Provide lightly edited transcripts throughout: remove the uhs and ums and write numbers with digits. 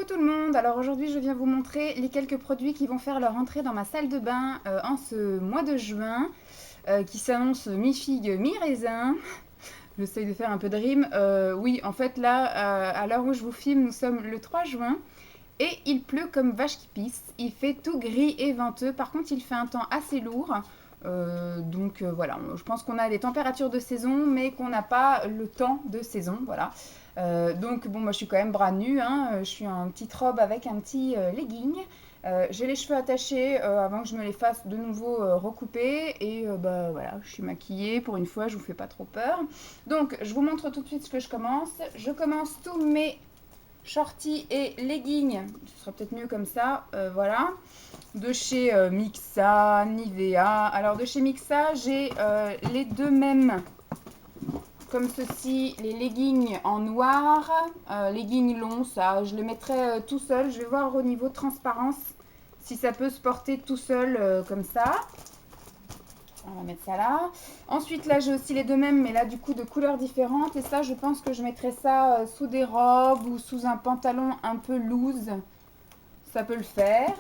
tout le monde, alors aujourd'hui je viens vous montrer les quelques produits qui vont faire leur entrée dans ma salle de bain en ce mois de juin qui s'annonce mi-figue, mi-raisin. J'essaye de faire un peu de rime. Oui, en fait là, à l'heure où je vous filme, nous sommes le 3 juin et il pleut comme vache qui pisse. Il fait tout gris et venteux, par contre il fait un temps assez lourd. Voilà, je pense qu'on a des températures de saison mais qu'on n'a pas le temps de saison, voilà. Donc bon, moi je suis quand même bras nus, hein. Je suis en petite robe avec un petit legging. J'ai les cheveux attachés avant que je me les fasse de nouveau recouper et bah voilà, je suis maquillée pour une fois, je vous fais pas trop peur. Donc je vous montre tout de suite ce que je commence. Je commence tous mes shorties et leggings, ce sera peut-être mieux comme ça, voilà, de chez Mixa, Nivea. Alors de chez Mixa, j'ai les deux mêmes comme ceci, les leggings en noir, leggings longs, ça je les mettrai tout seul. Je vais voir au niveau transparence si ça peut se porter tout seul comme ça. On va mettre ça là. Ensuite là j'ai aussi les deux mêmes mais là du coup de couleurs différentes. Et ça je pense que je mettrai ça sous des robes ou sous un pantalon un peu loose. Ça peut le faire.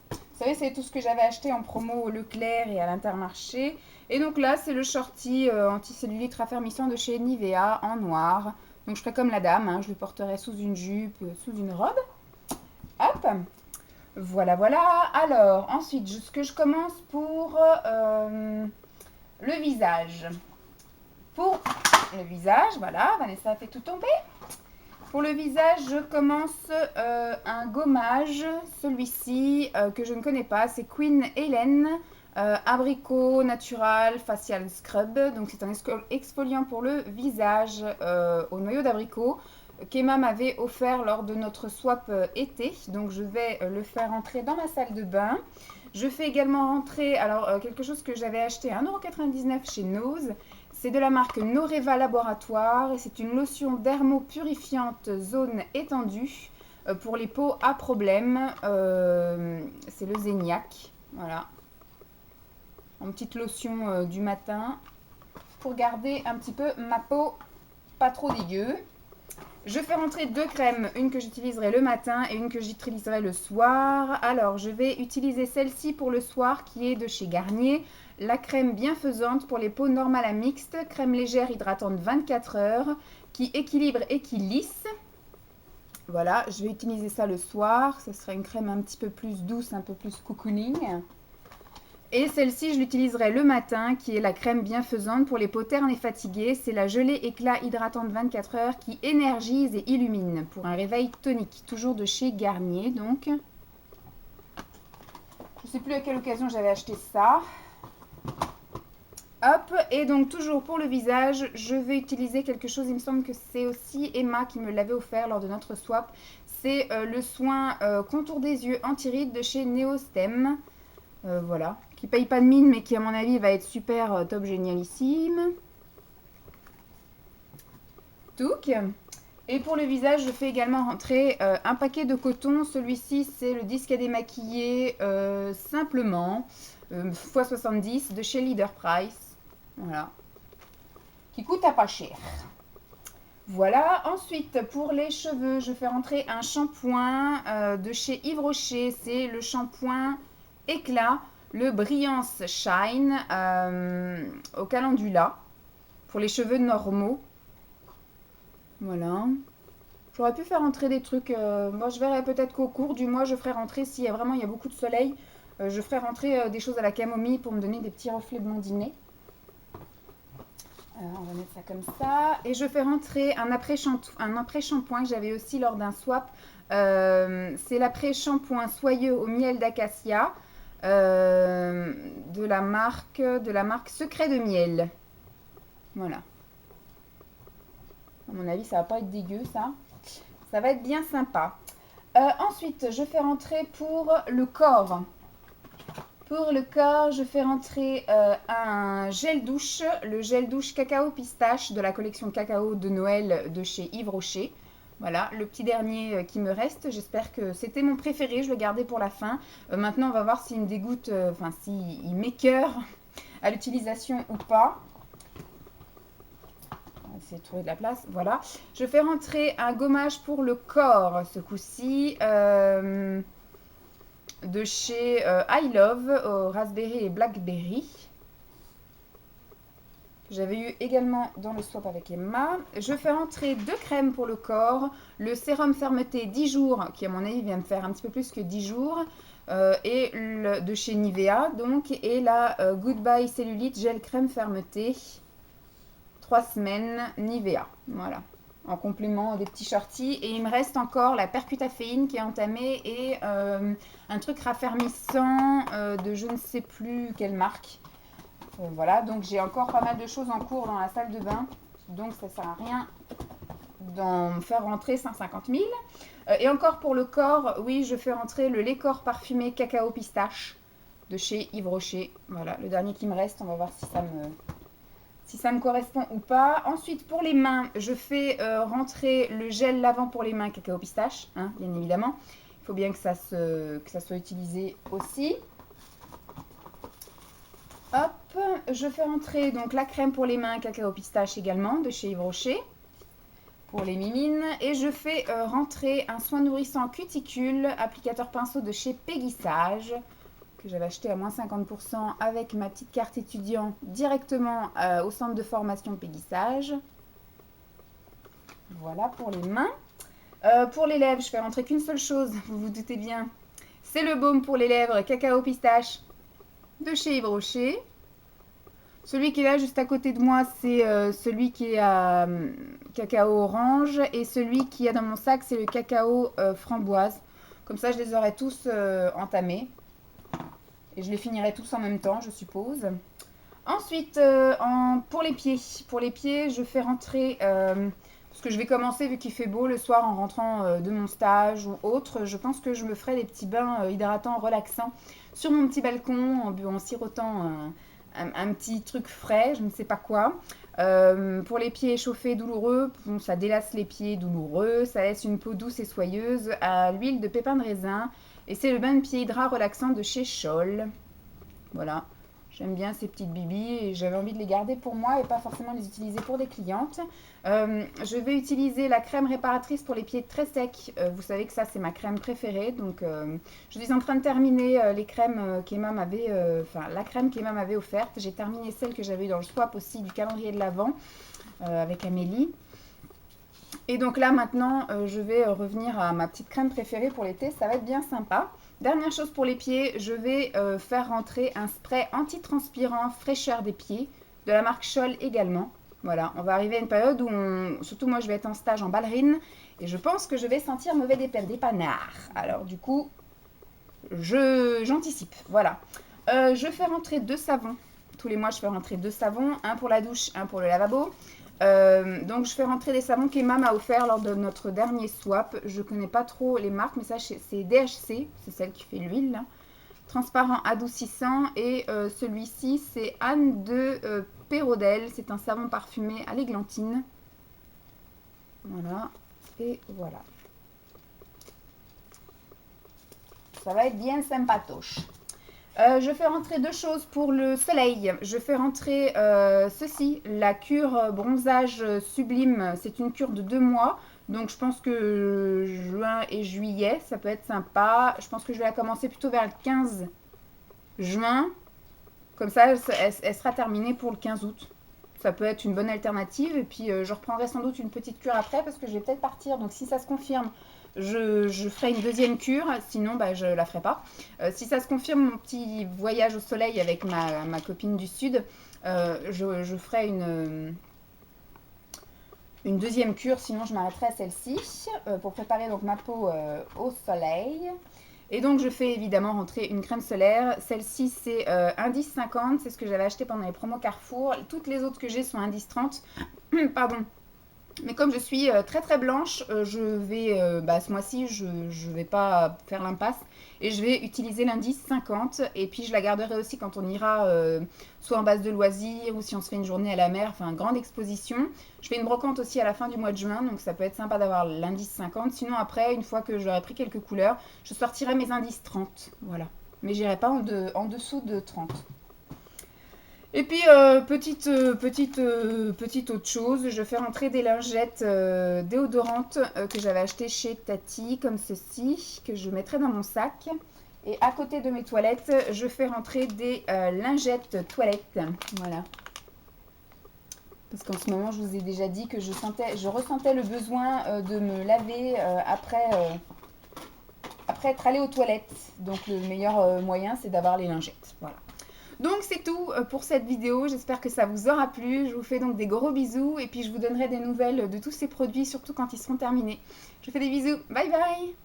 Vous savez, c'est tout ce que j'avais acheté en promo au Leclerc et à l'Intermarché. Et donc là, c'est le shorty anti-cellulite raffermissant de chez Nivea en noir. Donc je ferai comme la dame, hein, je le porterai sous une jupe, sous une robe. Hop, voilà, voilà. Alors, ensuite, ce que je commence pour le visage. Pour le visage, voilà, Vanessa a fait tout tomber. Pour le visage, je commence un gommage, celui-ci que je ne connais pas, c'est Queen Hélène, abricot natural facial scrub. Donc c'est un exfoliant pour le visage au noyau d'abricot qu'Emma m'avait offert lors de notre swap été. Donc je vais le faire entrer dans ma salle de bain. Je fais également rentrer quelque chose que j'avais acheté à 1,99 € chez Nose. C'est de la marque Noreva Laboratoire et c'est une lotion dermopurifiante zone étendue pour les peaux à problème. C'est le Zeniac, voilà. En petite lotion du matin pour garder un petit peu ma peau pas trop dégueu. Je fais rentrer deux crèmes, une que j'utiliserai le matin et une que j'utiliserai le soir. Alors, je vais utiliser celle-ci pour le soir qui est de chez Garnier. La crème bienfaisante pour les peaux normales à mixtes, crème légère hydratante 24 heures qui équilibre et qui lisse. Voilà, je vais utiliser ça le soir. Ce sera une crème un petit peu plus douce, un peu plus cocooning. Et celle-ci, je l'utiliserai le matin, qui est la crème bienfaisante pour les peaux ternes et fatiguées. C'est la gelée éclat hydratante 24 heures qui énergise et illumine pour un réveil tonique. Toujours de chez Garnier, donc. Je ne sais plus à quelle occasion j'avais acheté ça. Hop, et donc toujours pour le visage, je vais utiliser quelque chose, il me semble que c'est aussi Emma qui me l'avait offert lors de notre swap. C'est le soin contour des yeux anti-rides de chez Neostem. Voilà, qui paye pas de mine mais qui à mon avis va être super top génialissime. Touc. Et pour le visage, je fais également rentrer un paquet de coton. Celui-ci, c'est le disque à démaquiller simplement x70 de chez Leader Price. Voilà. Qui coûte à pas cher. Voilà. Ensuite, pour les cheveux, je fais rentrer un shampoing de chez Yves Rocher. C'est le shampoing éclat, le Brillance Shine au calendula pour les cheveux normaux. Voilà. J'aurais pu faire rentrer des trucs. Moi, je verrai peut-être qu'au cours du mois, je ferai rentrer, s'il y a vraiment il y a beaucoup de soleil, je ferai rentrer des choses à la camomille pour me donner des petits reflets blondinés. On va mettre ça comme ça. Et je fais rentrer un après-shampoing que j'avais aussi lors d'un swap. C'est l'après-shampoing soyeux au miel d'acacia de la marque Secret de Miel. Voilà. À mon avis, ça va pas être dégueu, ça. Ça va être bien sympa. Ensuite, je fais rentrer pour le corps. Pour le corps, je fais rentrer un gel douche, le gel douche cacao pistache de la collection cacao de Noël de chez Yves Rocher. Voilà, le petit dernier qui me reste. J'espère que c'était mon préféré, je le gardais pour la fin. Maintenant, on va voir s'il me dégoûte, s'il m'écœure à l'utilisation ou pas. essayer de trouver de la place. Voilà. Je fais rentrer un gommage pour le corps ce coup-ci. De chez I Love au raspberry et blackberry. J'avais eu également dans le swap avec Emma. Je fais rentrer 2 crèmes pour le corps. Le sérum fermeté 10 jours, qui à mon avis vient me faire un petit peu plus que 10 jours. Et de chez Nivea, donc. Et la Goodbye Cellulite Gel Crème Fermeté. 3 semaines Nivea. Voilà. En complément des petits shorties. Et il me reste encore la percutaféine qui est entamée et un truc raffermissant de je ne sais plus quelle marque. Voilà, donc j'ai encore pas mal de choses en cours dans la salle de bain. Donc ça sert à rien d'en faire rentrer 150 000. Et encore pour le corps, oui, je fais rentrer le lait corps parfumé cacao pistache de chez Yves Rocher. Voilà, le dernier qui me reste. On va voir si ça me correspond ou pas. Ensuite, pour les mains, je fais rentrer le gel lavant pour les mains cacao pistache, hein, bien évidemment. Il faut bien que ça soit utilisé aussi. Hop, je fais rentrer donc la crème pour les mains cacao pistache également de chez Yves Rocher pour les mimines. Et je fais rentrer un soin nourrissant cuticule applicateur pinceau de chez Peggy Sage que j'avais acheté à moins 50% avec ma petite carte étudiant directement au centre de formation Peggy Sage. Voilà pour les mains. Pour les lèvres, je fais rentrer qu'une seule chose, vous vous doutez bien. C'est le baume pour les lèvres cacao pistache de chez Yves Rocher. Celui qui est là juste à côté de moi, c'est celui qui est à cacao orange. Et celui qui est dans mon sac, c'est le cacao framboise. Comme ça, je les aurai tous entamés. Et je les finirai tous en même temps, je suppose. Ensuite, pour les pieds, je fais rentrer... parce que je vais commencer, vu qu'il fait beau, le soir en rentrant de mon stage ou autre, je pense que je me ferai des petits bains hydratants, relaxants sur mon petit balcon en sirotant un petit truc frais, je ne sais pas quoi. Pour les pieds échauffés douloureux, bon, ça délasse les pieds douloureux, ça laisse une peau douce et soyeuse à l'huile de pépins de raisin. Et c'est le bain de pied hydrat relaxant de chez Scholl. Voilà. J'aime bien ces petites bibis et j'avais envie de les garder pour moi et pas forcément les utiliser pour des clientes. Je vais utiliser la crème réparatrice pour les pieds très secs. Vous savez que ça, c'est ma crème préférée. Donc, je suis en train de terminer les crèmes qu'Emma m'avait... la crème qu'Emma m'avait offerte. J'ai terminé celle que j'avais eu dans le swap aussi du calendrier de l'Avent avec Amélie. Et donc là, maintenant, je vais revenir à ma petite crème préférée pour l'été. Ça va être bien sympa. Dernière chose pour les pieds, je vais faire rentrer un spray anti-transpirant fraîcheur des pieds de la marque Scholl également. Voilà, on va arriver à une période où, surtout moi je vais être en stage en ballerine et je pense que je vais sentir mauvais dépannard. Alors du coup, j'anticipe. Voilà. Je fais rentrer 2 savons. Tous les mois je fais rentrer 2 savons, un pour la douche, un pour le lavabo. Donc je fais rentrer des savons qu'Emma m'a offert lors de notre dernier swap. Je connais pas trop les marques, mais ça c'est DHC, c'est celle qui fait l'huile. Transparent adoucissant. Et celui-ci c'est Anne de Pérodel. C'est un savon parfumé à l'églantine. Voilà. Et voilà. Ça va être bien sympatoche. Je fais rentrer 2 choses pour le soleil. Je fais rentrer ceci, la cure bronzage sublime. C'est une cure de 2 mois. Donc je pense que juin et juillet, ça peut être sympa. Je pense que je vais la commencer plutôt vers le 15 juin. Comme ça, elle sera terminée pour le 15 août. Ça peut être une bonne alternative. Et puis je reprendrai sans doute une petite cure après parce que je vais peut-être partir. Donc si ça se confirme... Je ferai une deuxième cure, sinon je la ferai pas. Si ça se confirme, mon petit voyage au soleil avec ma copine du sud, je ferai une deuxième cure, sinon je m'arrêterai à celle-ci pour préparer donc ma peau au soleil. Et donc je fais évidemment rentrer une crème solaire. Celle-ci c'est indice 50, c'est ce que j'avais acheté pendant les promos Carrefour. Toutes les autres que j'ai sont indice 30. Pardon. Mais comme je suis très très blanche, je vais, ce mois-ci, je ne vais pas faire l'impasse. Et je vais utiliser l'indice 50. Et puis je la garderai aussi quand on ira soit en base de loisirs ou si on se fait une journée à la mer, enfin grande exposition. Je fais une brocante aussi à la fin du mois de juin, donc ça peut être sympa d'avoir l'indice 50. Sinon après, une fois que j'aurai pris quelques couleurs, je sortirai mes indices 30. Voilà. Mais j'irai pas en dessous de 30. Et puis, petite autre chose, je fais rentrer des lingettes déodorantes que j'avais achetées chez Tati, comme ceci, que je mettrai dans mon sac. Et à côté de mes toilettes, je fais rentrer des lingettes toilettes. Voilà. Parce qu'en ce moment, je vous ai déjà dit que je ressentais le besoin de me laver après être allée aux toilettes. Donc, le meilleur moyen, c'est d'avoir les lingettes. Voilà. Donc c'est tout pour cette vidéo, j'espère que ça vous aura plu, je vous fais donc des gros bisous et puis je vous donnerai des nouvelles de tous ces produits, surtout quand ils seront terminés. Je vous fais des bisous, bye bye!